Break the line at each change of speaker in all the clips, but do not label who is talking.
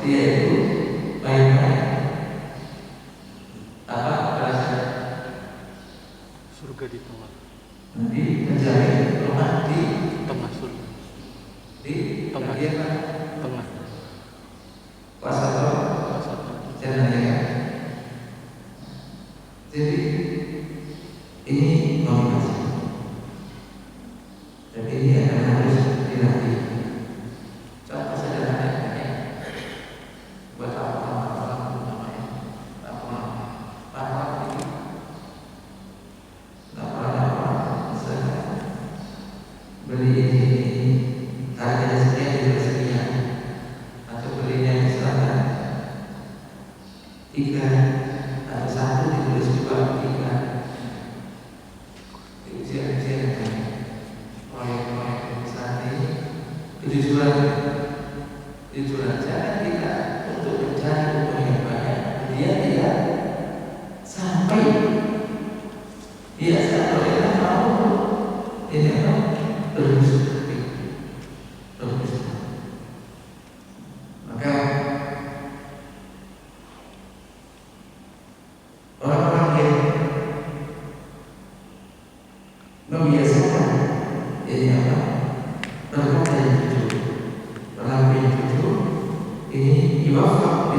dia itu baik-baik. Apa rasa?
Surga di tengah.
Nanti terjadi rumah di
tengah surga.
Di
tengah. Tengah.
Wasato. Jangan. Jadi ini motivasi. Dan ini akan harus dilatih. Contoh sederhana ya. Buat apa namanya? Apa ini? Misalnya beli ini harganya sekian juga sekian, atau belinya misalnya 3 atau 1 ditulis 2, 3. Ujian-ujian proyek-proyek saat ini kejujuran jangan kita untuk mencari untung yang banyak, dia tidak sampai kalau kita mau ini berdusta. Maka orang-orang yang membiasakan ini apa? Berkata yang jujur, berlaku yang jujur, ini iwafak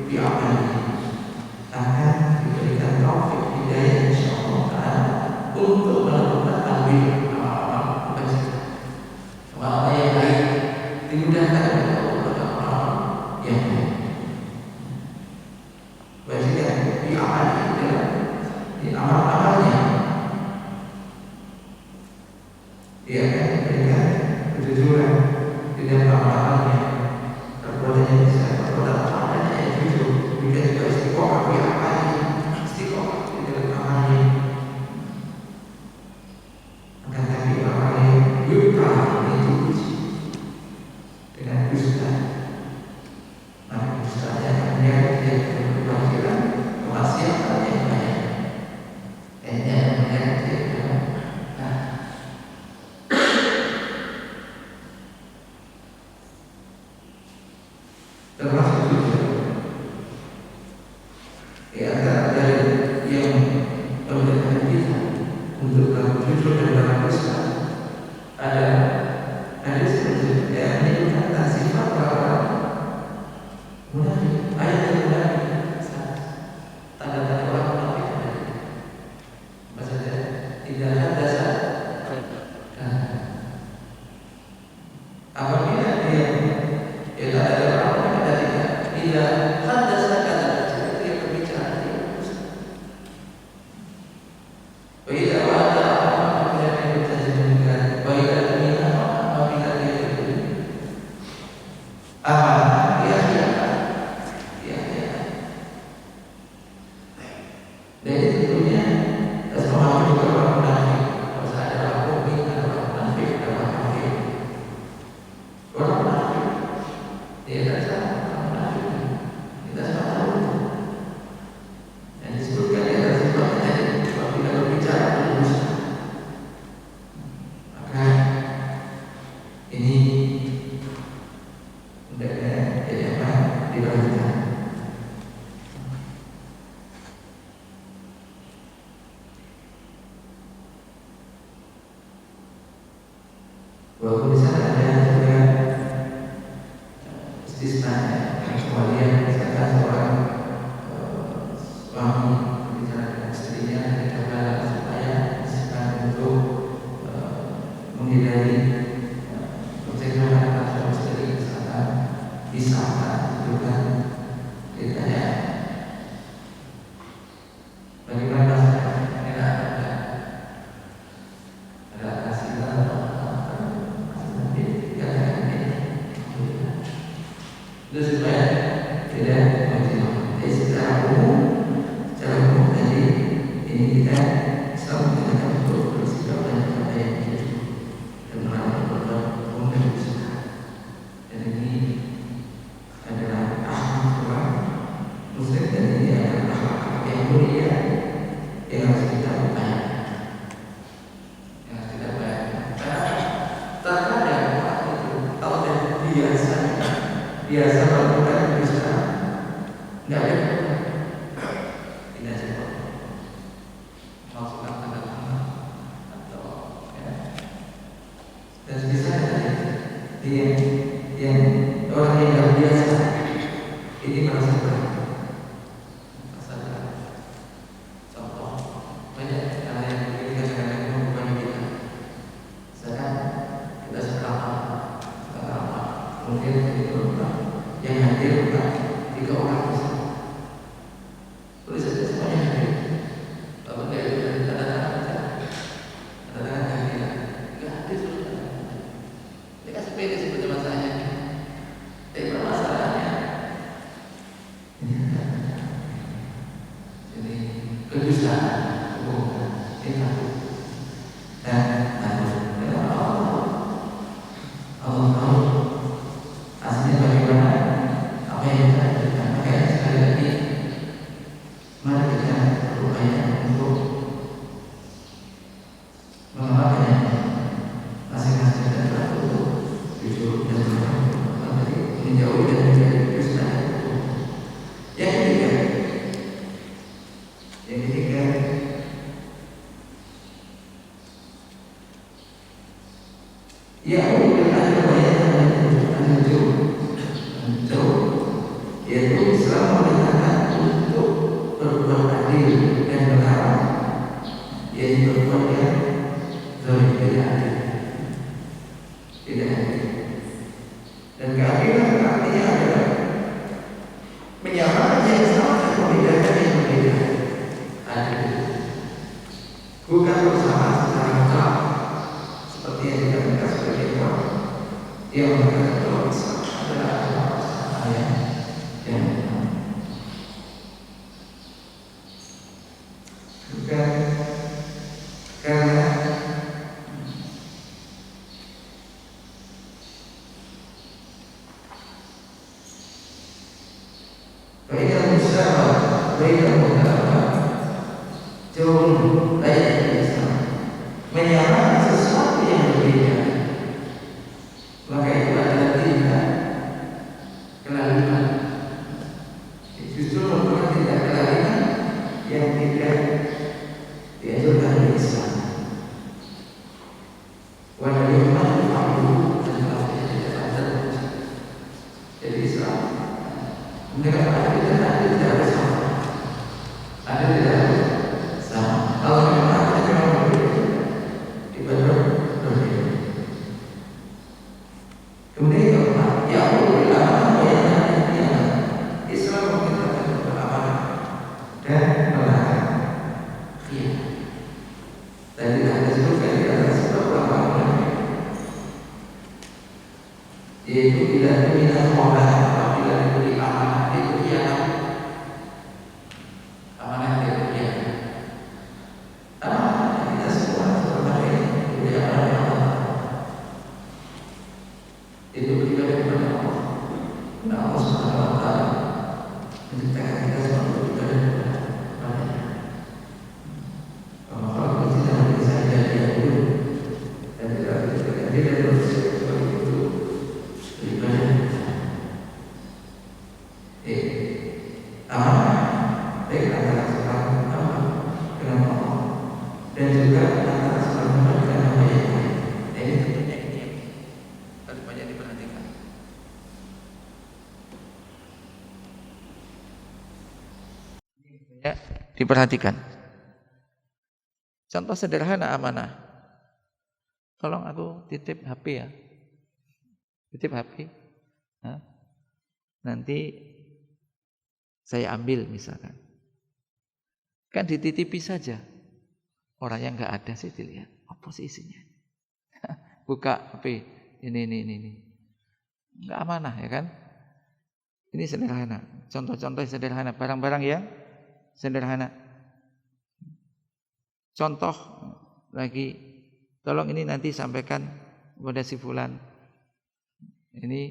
di apa ini akan diberikan taufik hidayah insyaallah ta'ala untuk melakukan amal-amal kebajikan, amal yang baik, dimudahkan oleh Allah yang baik. Kebajikan di amal di amal-amalnya. Dia akan memberikan kejujuran di dalam amalannya, perbuatannya bisa perbuatan amalnya yang jujur, juga istiqomah di amalnya, istiqomah di dalam amalnya. Akan tapi orang yang yuka itu uji dengan dusta, maka dustanya akan menjadi kewajiban kemaksiatan yang banyak. Termasuk juga antara dari yang memudahkan kita untuk jujur dan dalam dusta ada seperti yang menyebutkan sifat orang munafik. Ayat yang munafik, tanda-tanda orang munafik ada. Maksudnya tidak ada dasar. Apabila dia tidak ada tidak hadas kata dia berbicara dia dusta. Bila ada apa yang bertajukan, bila dia apabila dia berbudi, dia dan itu tentunya semua juga orang munafik. Kalau ada orang mukmin, ada orang munafik, ada orang kafir. Orang munafik dia rasa walaupun di sana ada juga istisna, kemudian misalkan seorang suami berbicara dengan istrinya dengan supaya misalkan untuk menghindari percakapan antara istri, misalkan disangka itu kan ditanya bagaimana supaya tidak menjadi secara umum tadi ini kita selalu menggunakan untuk bersikap dan apa yang itu dan melakukan umum dan usaha. Dan ini adalah akhlak orang Muslim, dan ini adalah akhlak yang mulia yang harus kita upayakan. Karena terkadang orang itu kalau dia biasa biasa melakukan dusta, nggak ada tidak ada masukkan tanda tangan atau ya. Dan bisa yang orang yang nggak biasa ini merasa berat. Contoh banyak hal yang kita kadang-kadang membebani kita. Misalkan kita sekarang mungkin itu yang hadir bukan 3 orang misalnya. Tulis saja semuanya hadir. Lalu dia tanda tangan saja. Tanda tangan kehadiran. Enggak hadir sudah. Ini kan sepede sebetulnya masalahnya. Tapi permasalahannya jadi kedustaan, kebohongan, itu dan Allah tahu aslinya bagaimana apa yang kita lakukan. Makanya sekali lagi mari kita berupaya untuk mengamalkan masing-masing dan untuk jujur dan menjauhi dan menjadi dusta. Yang ketiga, yaitu Islam memerintahkan untuk berbuat adil dan melarang yaitu berbuat yang zalim, tidak adil. Dan keadilan artinya adalah menyamakan yang sama dan membedakan yang berbeda. Adil bukan bersama secara mutlak seperti yang dikatakan sebagai orang yang mengatakan bahwa Islam adalah agama bersama yang bukan karena faedah musyawarah, faedah muhtaramah jauh layak Islam menyamakan sesuatu yang berbeda. Maka itu adalah tindak kelaliman. Justru merupakan tindak kelaliman yang tidak diajarkan oleh Islam. Walau yuhmadu fa'luhu dan kalau tidak ada. Jadi Islam menegakkan adil dan adil tidak ada sama. Adil tidak ada sama. Kalau memang ada memang berbeda, ibadah berbeda. Kemudian yang keempat, ya Allah Islam mengingatkan beramanah dan melarang khianat. Tadi ada sebutkan di atas beberapa ulama, yaitu bila diminta orang apabila diberi amanah itu khianat. Amanah itu khianat. Amanah kita semua sebagai diberi amanah Allah. Itu beribadah kepada Allah. Nah, Allah Subhanahu wa taala menciptakan kita semua untuk beribadah kepada-Nya. Kalau kita tidak bisa jadi dulu dan tidak bisa jadi terus seperti itu beribadah. Amanah baik antara seorang hamba dengan Allah dan juga antara seorang hamba dengan hamba yang lain. Ini tentunya ini yang harus banyak diperhatikan. Ya, diperhatikan. Contoh sederhana amanah. Tolong aku titip HP ya. Titip HP. Nah, nanti saya ambil misalkan. Kan dititipi saja. Orang yang enggak ada sih dilihat. Apa sih isinya? Buka HP. Ini. Enggak amanah ya kan? Ini sederhana. Contoh-contoh sederhana. Barang-barang yang sederhana. Contoh lagi, tolong ini nanti sampaikan kepada si fulan. Ini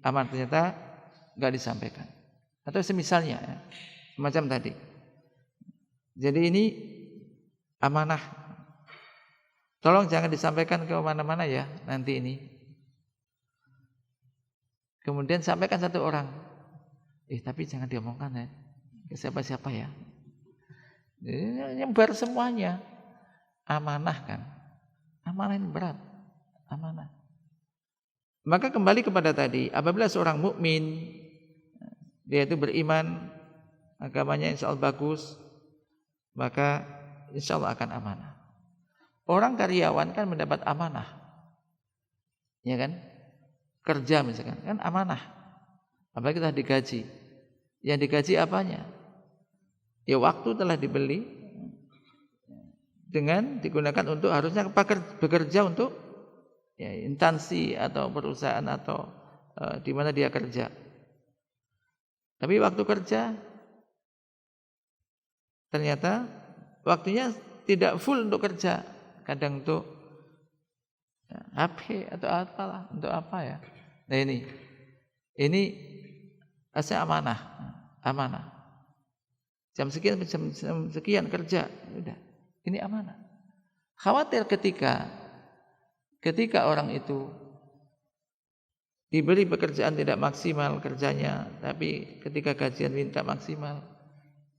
aman, ternyata enggak disampaikan. Atau semisalnya ya, semacam tadi. Jadi ini amanah. Tolong jangan disampaikan ke mana-mana ya nanti ini. Kemudian sampaikan satu orang. Tapi jangan diomongkan ya ke siapa-siapa ya. Nyebar semuanya. Amanah kan. Amanah ini berat. Amanah. Maka kembali kepada tadi, apabila seorang mukmin dia itu beriman, agamanya insya Allah bagus, maka insya Allah akan amanah. Orang karyawan kan mendapat amanah, ya kan? Kerja misalkan kan amanah. Apalagi kita digaji. Yang digaji apanya? Ya waktu telah dibeli dengan digunakan untuk harusnya bekerja untuk ya, instansi atau perusahaan atau di mana dia kerja. Tapi waktu kerja ternyata waktunya tidak full untuk kerja, kadang untuk ya, HP atau apalah, untuk apa ya. Nah ini asal amanah. Jam sekian kerja, udah. Ini amanah. Khawatir ketika orang itu diberi pekerjaan tidak maksimal kerjanya, tapi ketika gajian minta maksimal.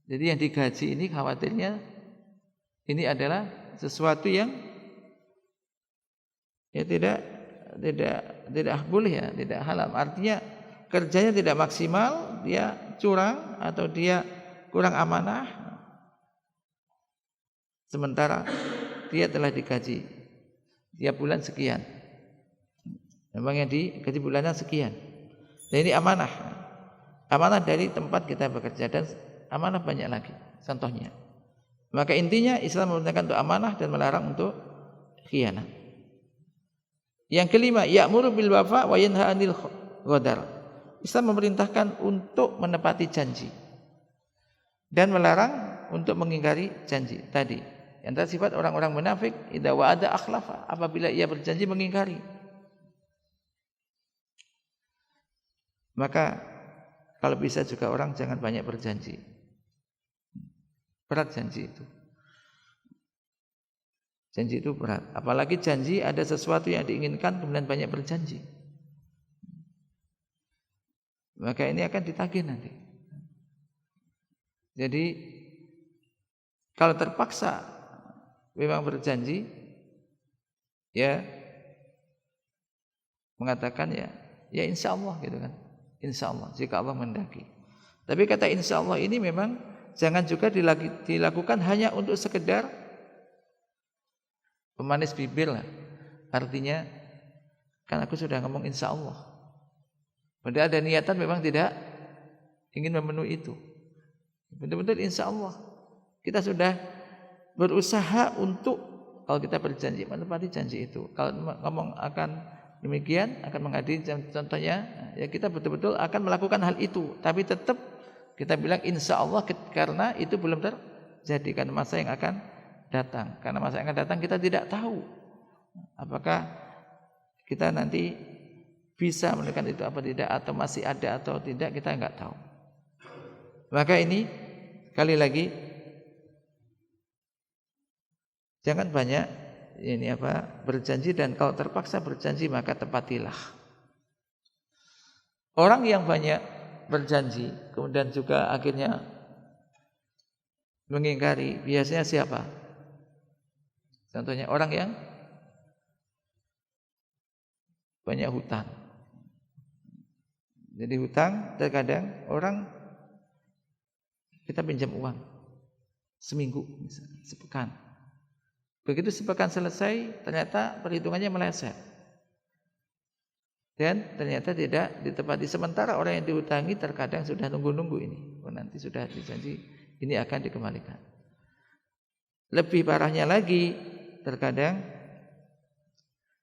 Jadi yang digaji ini khawatirnya ini adalah sesuatu yang ya tidak boleh ya, tidak halal. Artinya kerjanya tidak maksimal, dia curang atau dia kurang amanah. Sementara dia telah digaji tiap bulan sekian. Memang yang digaji bulannya sekian. Dan ini amanah. Amanah dari tempat kita bekerja dan amanah banyak lagi contohnya. Maka intinya Islam memerintahkan untuk amanah dan melarang untuk khianat. Yang kelima, ya'muru bil wafa wa yanha 'anil ghadar. Islam memerintahkan untuk menepati janji dan melarang untuk mengingkari janji tadi. Antara sifat orang-orang munafik, idza wa'ada akhlafa, apabila ia berjanji mengingkari. Maka kalau bisa juga orang jangan banyak berjanji. Berat janji itu. Janji itu berat. Apalagi janji ada sesuatu yang diinginkan kemudian banyak berjanji. Maka ini akan ditagih nanti. Jadi kalau terpaksa memang berjanji, ya mengatakan ya insya Allah gitu kan, insya Allah jika Allah mendaki. Tapi kata insya Allah ini memang jangan juga dilakukan hanya untuk sekedar pemanis bibir lah. Artinya kan aku sudah ngomong insya Allah, padahal ada niatan memang tidak ingin memenuhi itu. Betul-betul insya Allah kita sudah berusaha untuk kalau kita berjanji menepati janji itu. Kalau ngomong akan demikian, akan menghadiri contohnya, ya kita betul-betul akan melakukan hal itu. Tapi tetap kita bilang insya Allah karena itu belum terjadi, karena masa yang akan datang. Karena masa yang akan datang kita tidak tahu apakah kita nanti bisa melakukan itu apa tidak, atau masih ada atau tidak, kita enggak tahu. Maka ini sekali lagi jangan banyak berjanji, dan kalau terpaksa berjanji maka tepatilah. Orang yang banyak berjanji kemudian juga akhirnya mengingkari, biasanya siapa? Contohnya orang yang banyak hutang. Jadi hutang terkadang orang kita pinjam uang seminggu misalnya, sepekan. Begitu sepekan selesai, ternyata perhitungannya meleset. Dan ternyata tidak ditepati. Sementara orang yang dihutangi terkadang sudah nunggu-nunggu ini. Nanti sudah dijanji, ini akan dikembalikan. Lebih parahnya lagi, terkadang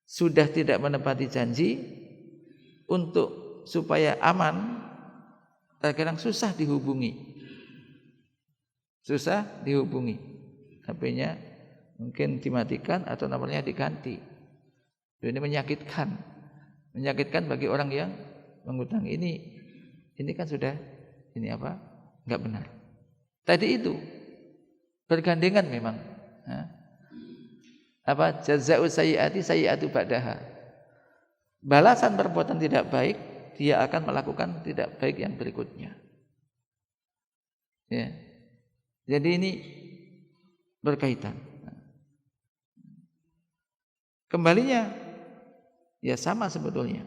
sudah tidak menepati janji, untuk supaya aman, terkadang susah dihubungi. Susah dihubungi. HP-nya mungkin dimatikan atau nomornya diganti. Ini menyakitkan bagi orang yang mengutang. Ini kan sudah enggak benar. Tadi itu bergandengan memang. Jazaa'u sayyi'ati sayyi'atu ba'daha. Balasan perbuatan tidak baik dia akan melakukan tidak baik yang berikutnya. Ya. Jadi ini berkaitan. Kembalinya ya sama sebetulnya.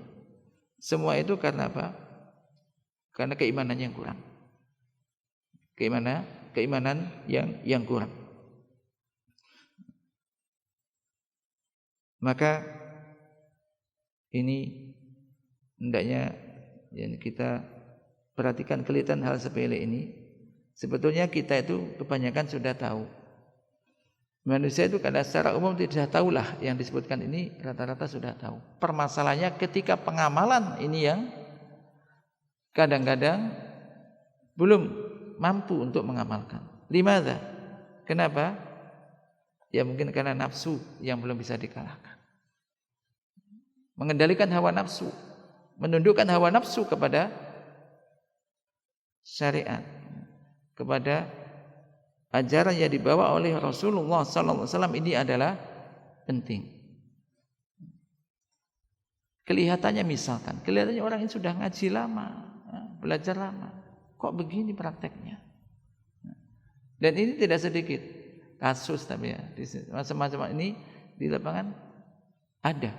Semua itu karena apa? Karena keimanannya yang kurang. Keimanan yang kurang. Maka ini hendaknya kita perhatikan kelihatan hal sepele ini. Sebetulnya kita itu kebanyakan sudah tahu. Manusia itu kadang secara umum tidak tahulah yang disebutkan ini, rata-rata sudah tahu. Permasalahannya ketika pengamalan ini yang kadang-kadang belum mampu untuk mengamalkan. Limadza? Kenapa? Ya mungkin karena nafsu yang belum bisa dikalahkan. Mengendalikan hawa nafsu, menundukkan hawa nafsu kepada syariat, kepada ajaran yang dibawa oleh Rasulullah SAW ini adalah penting. Kelihatannya misalkan, kelihatannya orang ini sudah ngaji lama, belajar lama, kok begini prakteknya? Dan ini tidak sedikit kasus, tapi ya macam-macam ini di lapangan ada.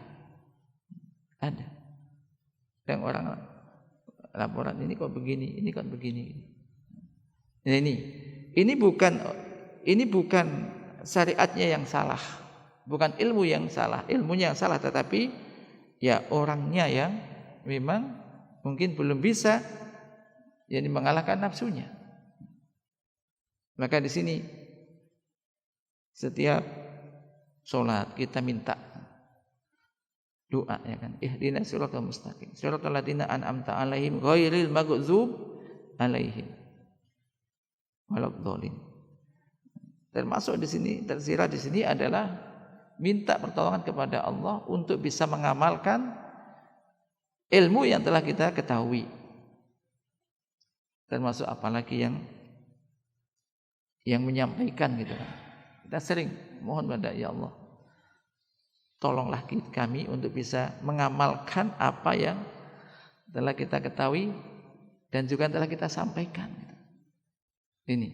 Dan orang laporan ini kok begini, ini kok begini. Nah, ini bukan syariatnya yang salah, bukan ilmu yang salah, ilmunya yang salah, tetapi ya orangnya yang memang mungkin belum bisa mengalahkan nafsunya. Maka di sini setiap sholat kita minta doa, ya kan, ihdinas siratal mustaqim siratal ladzina an'amta 'alaihim ghairil maghdhub 'alaihim waladdallin. Termasuk di sini, tersirat di sini adalah minta pertolongan kepada Allah untuk bisa mengamalkan ilmu yang telah kita ketahui. Termasuk apalagi yang menyampaikan gitu kan. Kita sering mohon pada ya Allah, tolonglah kami untuk bisa mengamalkan apa yang telah kita ketahui dan juga telah kita sampaikan. Ini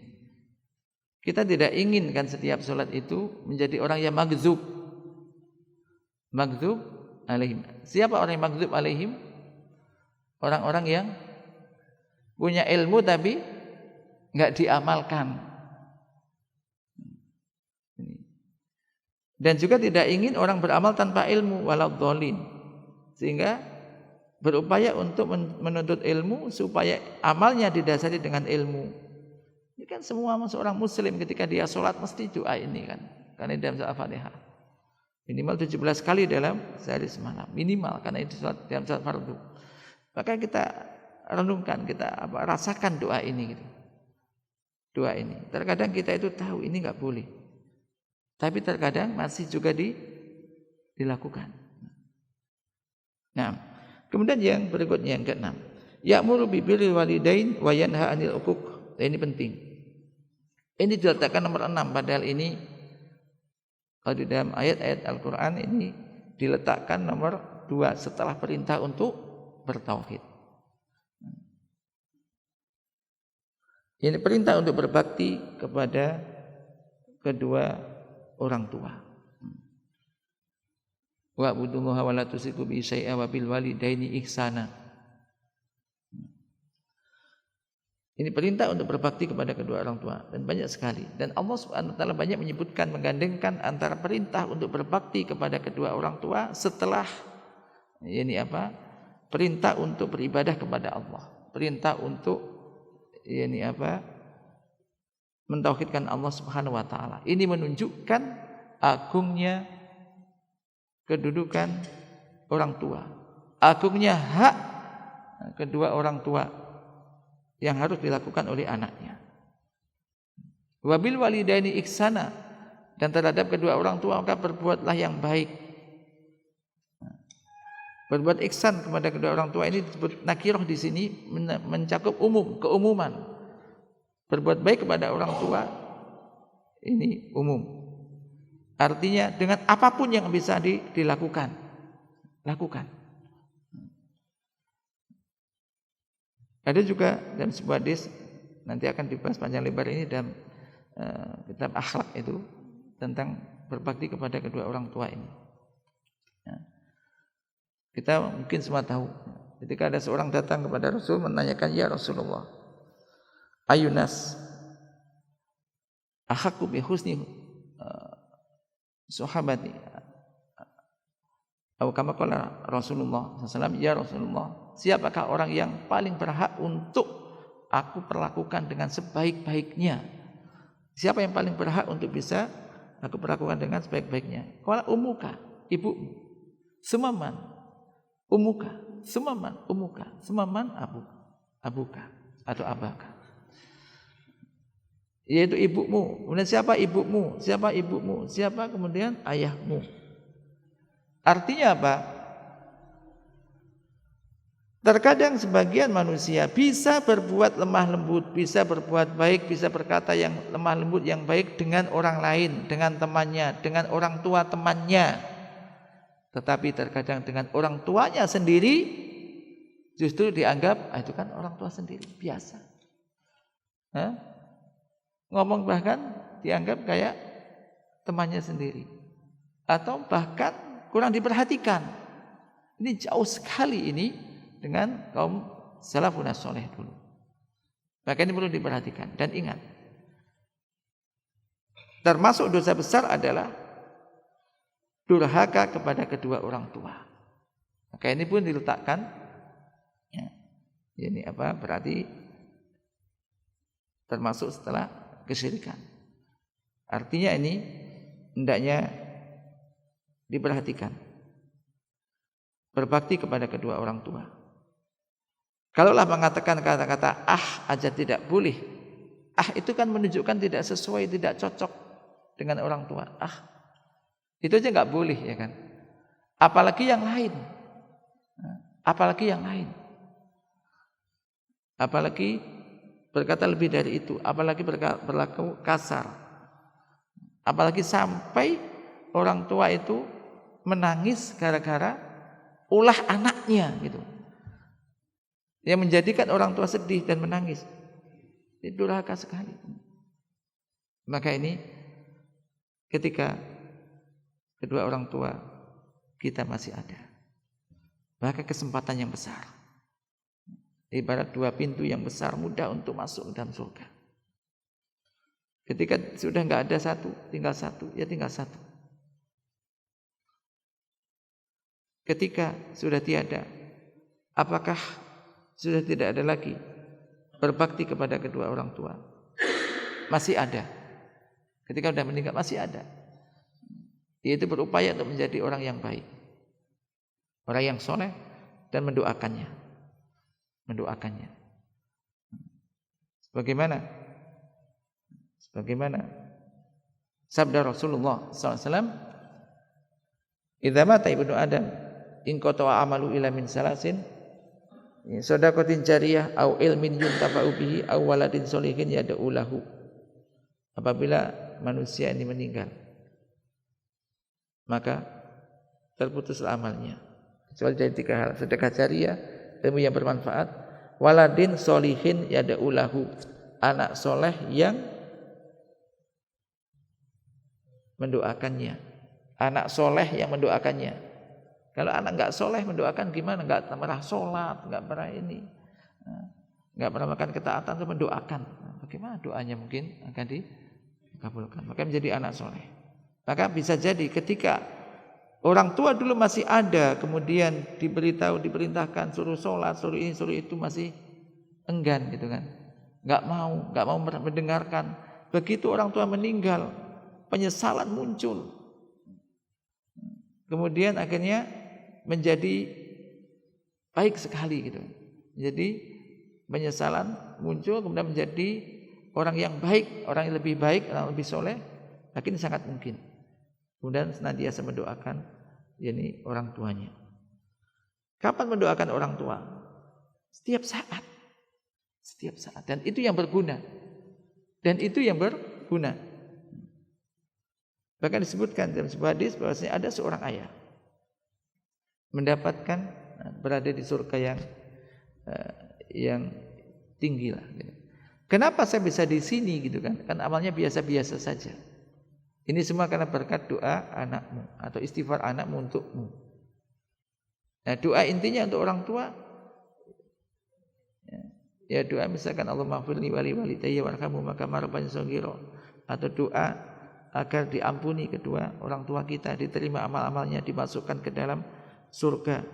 kita tidak inginkan setiap sholat itu menjadi orang yang maghdhub alaihim. Siapa orang yang maghdhub alaihim? Orang-orang yang punya ilmu tapi enggak diamalkan. Dan juga tidak ingin orang beramal tanpa ilmu, waladdallin. Sehingga berupaya untuk menuntut ilmu supaya amalnya didasari dengan ilmu. Ini kan semua seorang muslim ketika dia sholat mesti doa ini kan. Karena dalam surah Al-Fatihah minimal 17 kali dalam sehari semalam. Minimal karena itu sholat dalam sholat fardu. Maka kita renungkan, kita rasakan doa ini gitu. Doa ini. Terkadang kita itu tahu ini enggak boleh. Tapi terkadang masih juga dilakukan. Nah, kemudian yang berikutnya yang ke-6. Ya'muru birril walidain wa yanha 'anil 'uquq. Ini penting. Ini diletakkan nomor 6, padahal ini kalau di dalam ayat-ayat Al-Qur'an ini diletakkan nomor 2 setelah perintah untuk bertauhid. Ini perintah untuk berbakti kepada kedua orang tua. Wa budullaha wa la tusyriku bihi syai'a wa bil walidaini ihsana. Ini perintah untuk berbakti kepada kedua orang tua dan banyak sekali. Dan Allah Subhanahu wa taala banyak menyebutkan menggandengkan antara perintah untuk berbakti kepada kedua orang tua setelah perintah untuk beribadah kepada Allah. Perintah untuk mentauhidkan Allah Subhanahu wa taala. Ini menunjukkan agungnya kedudukan orang tua, agungnya hak kedua orang tua yang harus dilakukan oleh anaknya. Wabil walidaini ihsana, dan terhadap kedua orang tua maka berbuatlah yang baik. Berbuat ihsan kepada kedua orang tua ini disebut nakirah di sini, mencakup keumuman. Berbuat baik kepada orang tua ini umum. Artinya dengan apapun yang bisa dilakukan, lakukan. Ada juga dalam sebuah hadis, nanti akan dibahas panjang lebar ini dalam kitab akhlak itu, tentang berbakti kepada kedua orang tua ini. Ya. Kita mungkin semua tahu, ketika ada seorang datang kepada Rasul menanyakan, ya Rasulullah, ayunas ahaqqu bi husni sahabati, atau kama qala Rasulullah SAW, ya Rasulullah, siapakah orang yang paling berhak untuk aku perlakukan dengan sebaik-baiknya? Siapa yang paling berhak untuk bisa aku perlakukan dengan sebaik-baiknya? Qala ummuka, ibumu. Sumaman ummuka, sumaman ummuka, sumaman abuka atau abaka. Yaitu ibumu. Kemudian siapa ibumu? Siapa ibumu? Siapa kemudian ayahmu? Artinya apa? Terkadang sebagian manusia bisa berbuat lemah lembut, bisa berbuat baik, bisa berkata yang lemah lembut, yang baik dengan orang lain, dengan temannya, dengan orang tua temannya. Tetapi terkadang dengan orang tuanya sendiri justru dianggap itu kan orang tua sendiri, biasa. Ngomong bahkan dianggap kayak temannya sendiri, atau bahkan kurang diperhatikan. Ini jauh sekali ini dengan kaum salafun saleh dulu. Maka ini perlu diperhatikan dan ingat. Termasuk dosa besar adalah durhaka kepada kedua orang tua. Maka ini pun diletakkan, ya, ini apa? Berarti termasuk setelah kesyirikan. Artinya ini hendaknya diperhatikan. Berbakti kepada kedua orang tua. Kalaulah mengatakan kata-kata aja tidak boleh. Itu kan menunjukkan tidak sesuai, tidak cocok dengan orang tua. Itu aja nggak boleh, ya kan? Apalagi yang lain. Apalagi yang lain. Apalagi berkata lebih dari itu, apalagi berlaku kasar. Apalagi sampai orang tua itu menangis gara-gara ulah anaknya gitu. Yang menjadikan orang tua sedih dan menangis. Itu durhaka sekali. Maka ini ketika kedua orang tua kita masih ada, maka kesempatan yang besar. Ibarat dua pintu yang besar, mudah untuk masuk dalam surga. Ketika sudah enggak ada satu, tinggal satu, ya tinggal satu. Ketika sudah tiada, apakah sudah tidak ada lagi berbakti kepada kedua orang tua? Masih ada. Ketika sudah meninggal masih ada. Yaitu berupaya untuk menjadi orang yang baik, orang yang soleh, dan mendoakannya. Sebagaimana sabda Rasulullah SAW, idza mata ibnu Adam in qata'a amalu ila min salasin, shadaqatin jariyah au ilmin yuntafa'u bihi au waladin sholihin yad'u lahu. Apabila manusia ini meninggal, maka terputuslah amalnya kecuali dari tiga hal: sedekah jariyah, ilmu yang bermanfaat, waladin sholihin yad'u lahu, anak soleh yang mendoakannya. Anak soleh yang mendoakannya. Kalau anak enggak soleh mendoakan gimana? Enggak pernah sholat, enggak pernah ini, enggak pernah makan ketaatan, itu mendoakan. Bagaimana doanya mungkin akan dikabulkan? Maka menjadi anak soleh. Maka bisa jadi ketika orang tua dulu masih ada, kemudian diperintahkan suruh sholat, suruh ini, suruh itu, masih enggan gitu kan, enggak mau mendengarkan. Begitu orang tua meninggal, penyesalan muncul. Kemudian akhirnya menjadi baik sekali gitu. Jadi penyesalan muncul, kemudian menjadi orang yang baik, orang yang lebih baik, orang yang lebih soleh. Ini sangat mungkin. Kemudian senantiasa mendoakan yakni orang tuanya. Kapan mendoakan orang tua? Setiap saat. Dan itu yang berguna. Bahkan disebutkan dalam sebuah hadis bahwasanya ada seorang ayah mendapatkan berada di surga yang tinggilah. Gitu. Kenapa saya bisa di sini gitu kan? Kan amalnya biasa-biasa saja. Ini semua karena berkat doa anakmu atau istighfar anakmu untukmu. Nah, doa intinya untuk orang tua. Ya doa misalkan Allahumma ighfirli wa li walidayya warhamhuma kama rabbayani shaghira, atau doa agar diampuni kedua orang tua kita, diterima amal-amalnya, dimasukkan ke dalam surga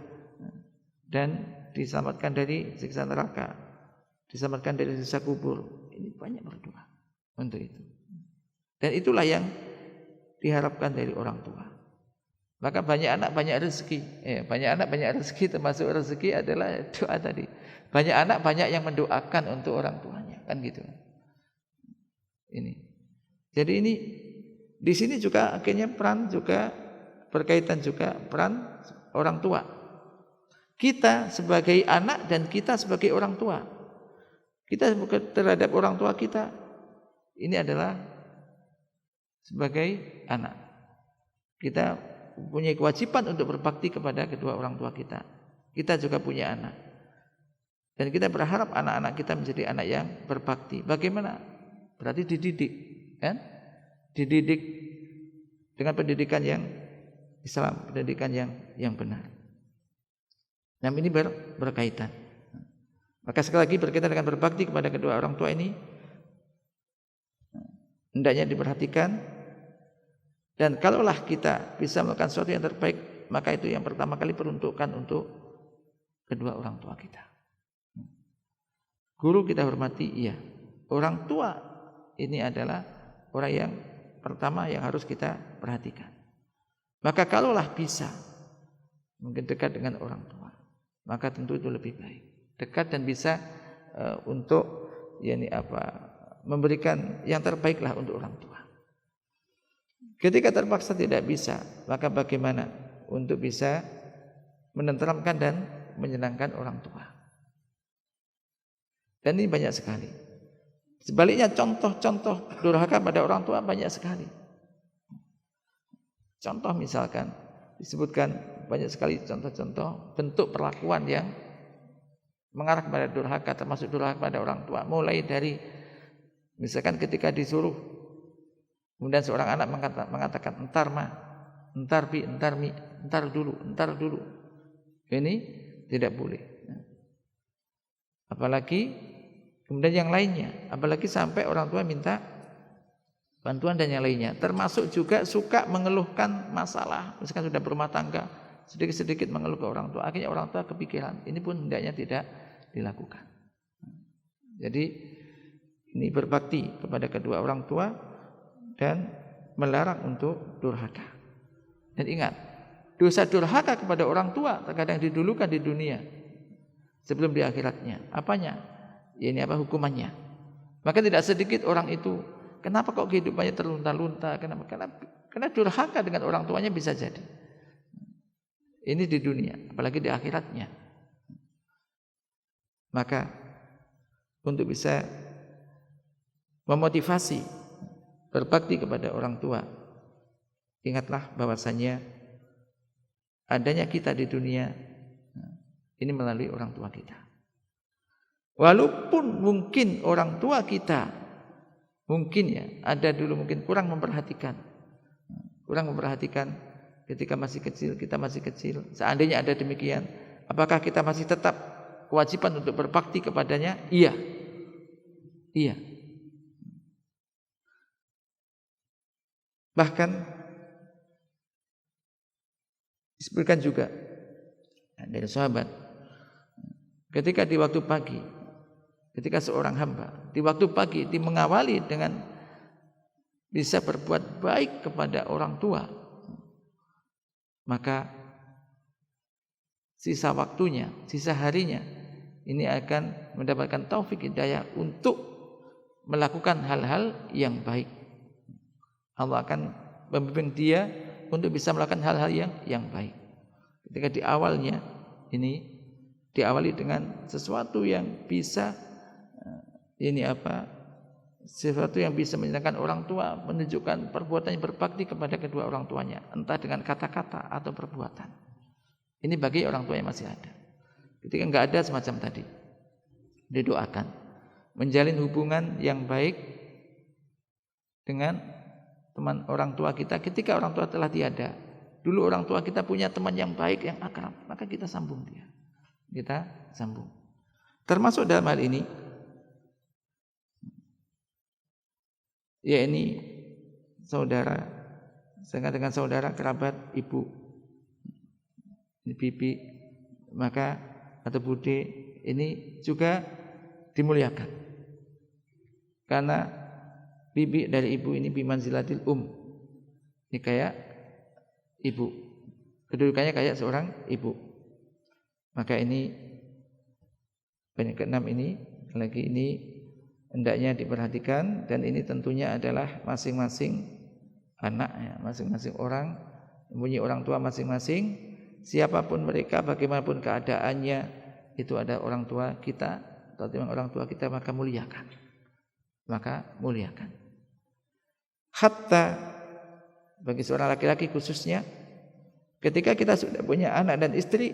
dan diselamatkan dari siksa neraka, diselamatkan dari siksa kubur. Ini banyak berdoa untuk itu. Dan itulah yang diharapkan dari orang tua. Maka banyak anak banyak rezeki. Banyak anak banyak rezeki, termasuk rezeki adalah doa tadi. Banyak anak banyak yang mendoakan untuk orang tuanya, kan gitu. Ini. Jadi ini di sini juga akhirnya peran juga berkaitan juga peran orang tua. Kita sebagai anak dan kita sebagai orang tua. Kita terhadap orang tua kita ini adalah sebagai anak. Kita punya kewajiban untuk berbakti kepada kedua orang tua kita. Kita juga punya anak. Dan kita berharap anak-anak kita menjadi anak yang berbakti. Bagaimana? Berarti dididik, kan? Dididik dengan pendidikan yang Islam, pendidikan yang benar. Nah, ini berkaitan. Maka sekali lagi berkaitan dengan berbakti kepada kedua orang tua ini, hendaknya diperhatikan. Dan kalaulah kita bisa melakukan sesuatu yang terbaik, maka itu yang pertama kali peruntukan untuk kedua orang tua kita. Guru kita hormati, iya. Orang tua ini adalah orang yang pertama yang harus kita perhatikan. Maka kalaulah bisa mungkin dekat dengan orang tua, maka tentu itu lebih baik. Dekat dan bisa untuk memberikan yang terbaiklah untuk orang tua. Ketika terpaksa tidak bisa, maka bagaimana untuk bisa menenteramkan dan menyenangkan orang tua? Dan ini banyak sekali. Sebaliknya contoh-contoh durhaka pada orang tua banyak sekali. Contoh misalkan disebutkan banyak sekali contoh-contoh bentuk perlakuan yang mengarah kepada durhaka, termasuk durhaka pada orang tua. Mulai dari misalkan ketika disuruh, kemudian seorang anak mengatakan entar ma, entar bi, entar mi, entar dulu. Ini tidak boleh. Apalagi kemudian yang lainnya, apalagi sampai orang tua minta bantuan dan yang lainnya. Termasuk juga suka mengeluhkan masalah, misalkan sudah berumah tangga, sedikit-sedikit mengeluh ke orang tua. Akhirnya orang tua kepikiran. Ini pun hendaknya tidak dilakukan. Jadi ini berbakti kepada kedua orang tua dan melarang untuk durhaka. Dan ingat, dosa durhaka kepada orang tua terkadang didulukan di dunia sebelum di akhiratnya. Apanya? Ya ini apa hukumannya? Maka tidak sedikit orang itu, kenapa kok kehidupannya terlunta-lunta? Kenapa? Karena durhaka dengan orang tuanya bisa jadi. Ini di dunia, apalagi di akhiratnya. Maka untuk bisa memotivasi berbakti kepada orang tua, ingatlah bahwasanya adanya kita di dunia ini melalui orang tua kita. Walaupun mungkin orang tua kita mungkin ya ada dulu mungkin kurang memperhatikan ketika masih kecil, kita masih kecil. Seandainya ada demikian, apakah kita masih tetap kewajiban untuk berbakti kepadanya? Iya. Bahkan disebutkan juga dari sahabat, ketika di waktu pagi, ketika seorang hamba di waktu pagi mengawali dengan bisa berbuat baik kepada orang tua, maka sisa waktunya, sisa harinya ini akan mendapatkan taufik hidayah untuk melakukan hal-hal yang baik. Allah akan membimbing dia untuk bisa melakukan hal-hal yang baik. Ketika di awalnya ini diawali dengan sesuatu yang bisa sesuatu yang bisa menyenangkan orang tua, menunjukkan perbuatan yang berbakti kepada kedua orang tuanya, entah dengan kata-kata atau perbuatan. Ini bagi orang tua yang masih ada. Ketika enggak ada semacam tadi, didoakan. menjalin hubungan yang baik dengan teman orang tua kita ketika orang tua telah tiada. Dulu orang tua kita punya teman yang baik, yang akrab, maka kita sambung dia. Kita sambung. Termasuk dalam hal ini, ya ini saudara, dengan saudara kerabat ibu, bibi, maka atau bude, ini juga dimuliakan. Karena bibi dari ibu ini bimanzilatil ini kayak ibu, kedudukannya kayak seorang ibu. Maka ini poin ke-6 ini lagi ini hendaknya diperhatikan, dan ini tentunya adalah masing-masing anak ya, masing-masing orang mempunyai orang tua masing-masing, siapapun mereka, bagaimanapun keadaannya, itu ada orang tua kita atau orang tua kita, maka muliakan. Hatta bagi seorang laki-laki khususnya, ketika kita sudah punya anak dan istri,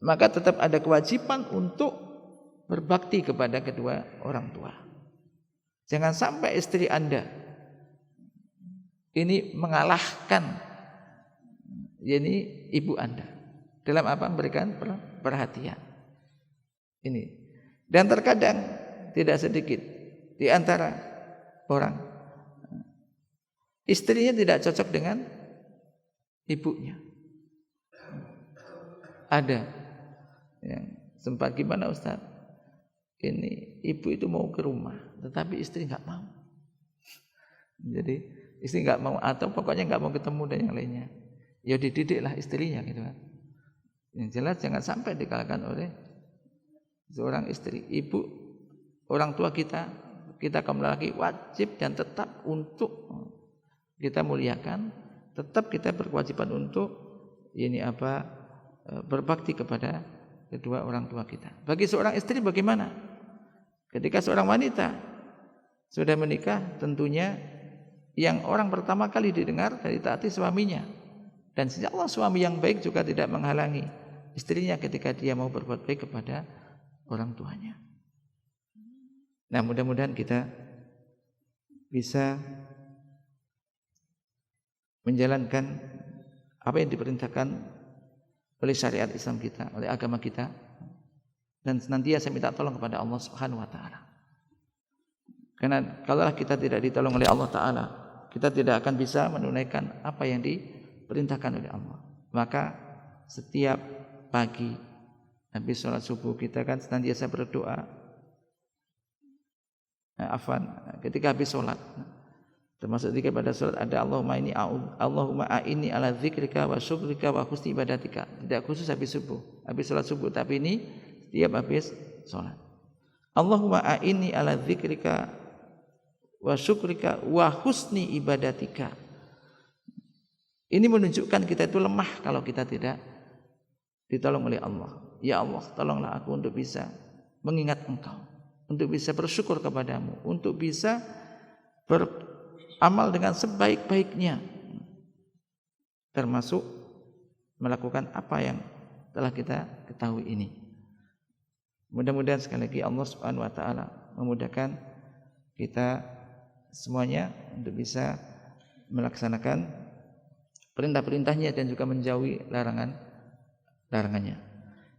maka tetap ada kewajiban untuk berbakti kepada kedua orang tua. Jangan sampai istri Anda ini mengalahkan ini ibu Anda dalam apa? Memberikan perhatian. Ini. Dan terkadang tidak sedikit di antara orang, istrinya tidak cocok dengan ibunya. Ada yang sempat, gimana Ustaz? Ini ibu itu mau ke rumah, tetapi istri nggak mau. Jadi istri nggak mau, atau pokoknya nggak mau ketemu dan yang lainnya. Ya dididiklah istrinya gitu kan. Yang jelas jangan sampai dikalahkan oleh seorang istri. Ibu, orang tua kita kaum lelaki wajib dan tetap untuk kita muliakan, tetap kita berkewajiban untuk berbakti kepada kedua orang tua kita. Bagi seorang istri bagaimana? Ketika seorang wanita sudah menikah, tentunya yang orang pertama kali didengar dari taati suaminya. Dan sejak Allah suami yang baik juga tidak menghalangi istrinya ketika dia mau berbuat baik kepada orang tuanya. Nah, mudah-mudahan kita bisa menjalankan apa yang diperintahkan oleh syariat Islam kita, oleh agama kita, dan senantiasa minta tolong kepada Allah Subhanahu wa taala. Karena kalau kita tidak ditolong oleh Allah taala, kita tidak akan bisa menunaikan apa yang diperintahkan oleh Allah. Maka setiap pagi habis sholat subuh kita kan senantiasa berdoa. Ketika habis sholat, termasuk ketika pada sholat ada Allahumma a'inni ala dzikrika wa syukrika wa husni ibadatika. Tidak khusus habis subuh, habis sholat subuh, tapi ini setiap habis sholat. Allahumma a'inni ala dzikrika wa syukrika wa husni ibadatika. Ini menunjukkan kita itu lemah kalau kita tidak ditolong oleh Allah. Ya Allah, tolonglah aku untuk bisa mengingat Engkau, untuk bisa bersyukur kepadamu, untuk bisa beramal dengan sebaik-baiknya, termasuk melakukan apa yang telah kita ketahui ini. Mudah-mudahan sekali lagi Allah Subhanahu wa taala memudahkan kita semuanya untuk bisa melaksanakan perintah-perintahnya dan juga menjauhi larangannya.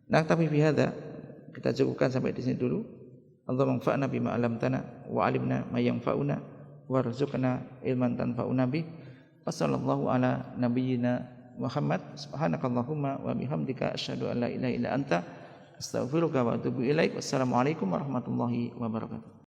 Nah, tapi fi hadza kita cukupkan sampai di sini dulu. Allahumma anfa'na bima 'allamtana wa 'allimna ma yanfa'una warzuqna ilman tanfa'una bih. Wassallallahu ala nabiyyina Muhammad. Subhanakallahumma wa bihamdika asyhadu an la ilaha illa anta astaghfiruka wa atubu ilaik. Wassalamualaikum warahmatullahi wabarakatuh.